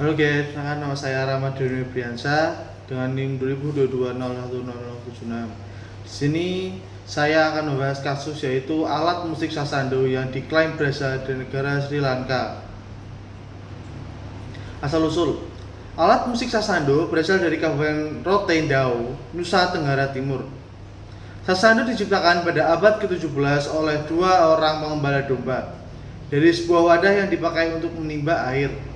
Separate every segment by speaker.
Speaker 1: Halo guys, perkenalkan nama saya Rahmat Doni Briansa dengan NIM 2022010076. Di sini saya akan membahas kasus yaitu alat musik sasando yang diklaim berasal dari negara Sri Lanka. Asal usul, alat musik sasando berasal dari Kabupaten Rotendao, Nusa Tenggara Timur. Sasando diciptakan pada abad ke-17 oleh dua orang pengembala domba dari sebuah wadah yang dipakai untuk menimba air.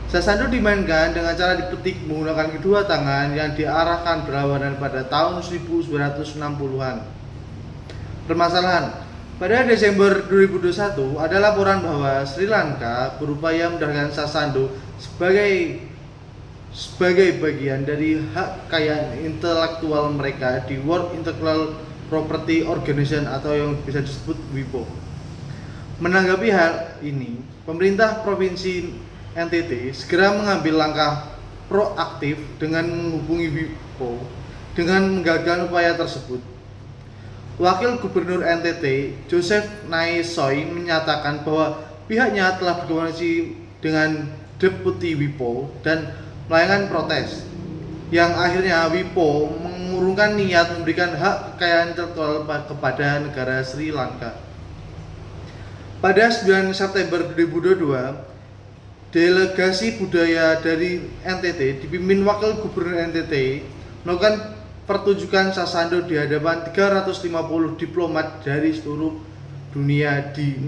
Speaker 1: Sasando dimainkan dengan cara dipetik menggunakan kedua tangan yang diarahkan berlawanan pada tahun 1960-an. Permasalahan, pada Desember 2021 ada laporan bahwa Sri Lanka berupaya mendaftarkan sasando sebagai bagian dari hak kekayaan intelektual mereka di World Intellectual Property Organization atau yang bisa disebut WIPO. Menanggapi hal ini, pemerintah provinsi NTT segera mengambil langkah proaktif dengan menghubungi WIPO dengan menggagalkan upaya tersebut. Wakil Gubernur NTT, Joseph Naisoy, menyatakan bahwa pihaknya telah berkomunikasi dengan Deputi WIPO dan melayangkan protes, yang akhirnya WIPO mengurungkan niat memberikan hak kekayaan intelektual kepada negara Sri Lanka. Pada 9 September 2022, delegasi budaya dari NTT dipimpin Wakil Gubernur NTT melakukan pertunjukan sasando di hadapan 350 diplomat dari seluruh dunia di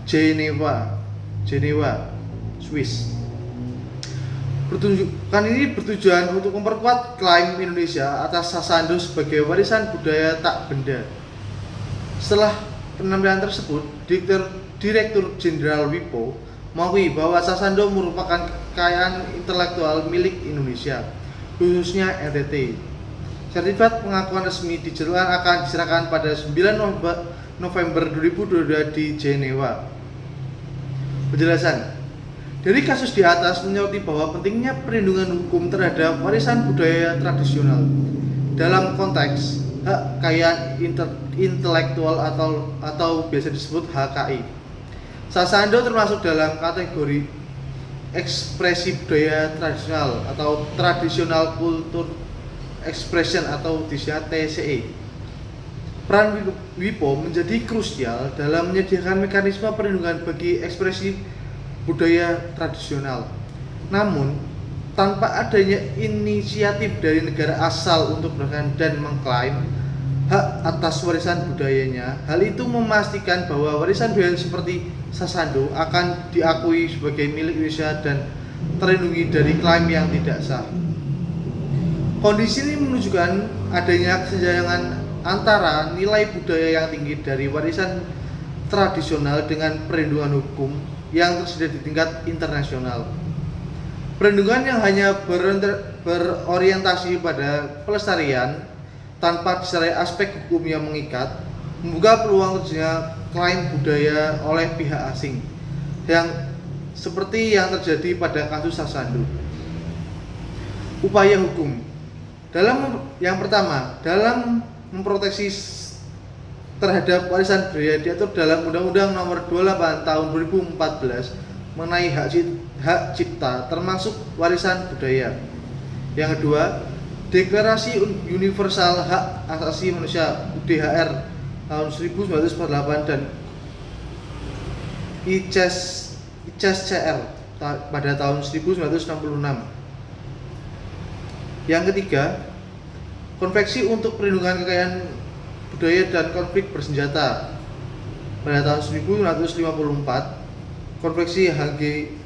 Speaker 1: Jenewa, Swiss. Pertunjukan ini bertujuan untuk memperkuat klaim Indonesia atas sasando sebagai warisan budaya tak benda. Setelah penampilan tersebut, Direktur Jenderal WIPO mengakui bahwa sasando merupakan kekayaan intelektual milik Indonesia, khususnya NTT. Sertifikat pengakuan resmi dijadwalkan akan diserahkan pada 9 November 2022 di Jenewa. Penjelasan dari kasus di atas menyoroti bahwa pentingnya perlindungan hukum terhadap warisan budaya tradisional dalam konteks hak kekayaan intelektual atau biasa disebut HKI. Sasando termasuk dalam kategori ekspresi budaya tradisional atau traditional culture expression atau disingkat TCE. Peran WIPO menjadi krusial dalam menyediakan mekanisme perlindungan bagi ekspresi budaya tradisional. Namun, tanpa adanya inisiatif dari negara asal untuk melakukan dan mengklaim hak atas warisan budayanya, hal itu memastikan bahwa warisan budaya seperti sasando akan diakui sebagai milik Indonesia dan terlindungi dari klaim yang tidak sah. Kondisi ini menunjukkan adanya kesenjangan antara nilai budaya yang tinggi dari warisan tradisional dengan perlindungan hukum yang tersedia di tingkat internasional. Perlindungan yang hanya berorientasi pada pelestarian tanpa disertai aspek hukum yang mengikat membuka peluang terjadinya klaim budaya oleh pihak asing yang seperti yang terjadi pada kasus sasando. Upaya hukum yang pertama, dalam memproteksi terhadap warisan budaya diatur dalam Undang-Undang Nomor 28 Tahun 2014 mengenai hak cipta termasuk warisan budaya. Yang kedua, Deklarasi Universal Hak Asasi Manusia UDHR tahun 1948 dan ICSCR pada tahun 1966. Yang ketiga, Konvensi untuk Perlindungan Kekayaan Budaya dan Konflik Bersenjata pada tahun 1954. Konvensi Hague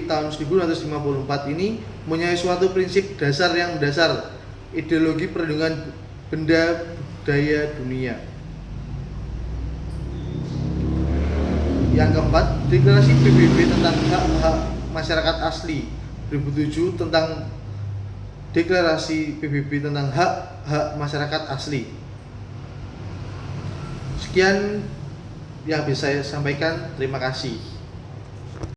Speaker 1: tahun 1954 ini mempunyai suatu prinsip dasar yang mendasar ideologi perlindungan benda budaya dunia. Yang keempat, Deklarasi PBB tentang hak-hak masyarakat asli 2007 tentang Deklarasi PBB tentang hak-hak masyarakat asli. Sekian yang bisa saya sampaikan, terima kasih.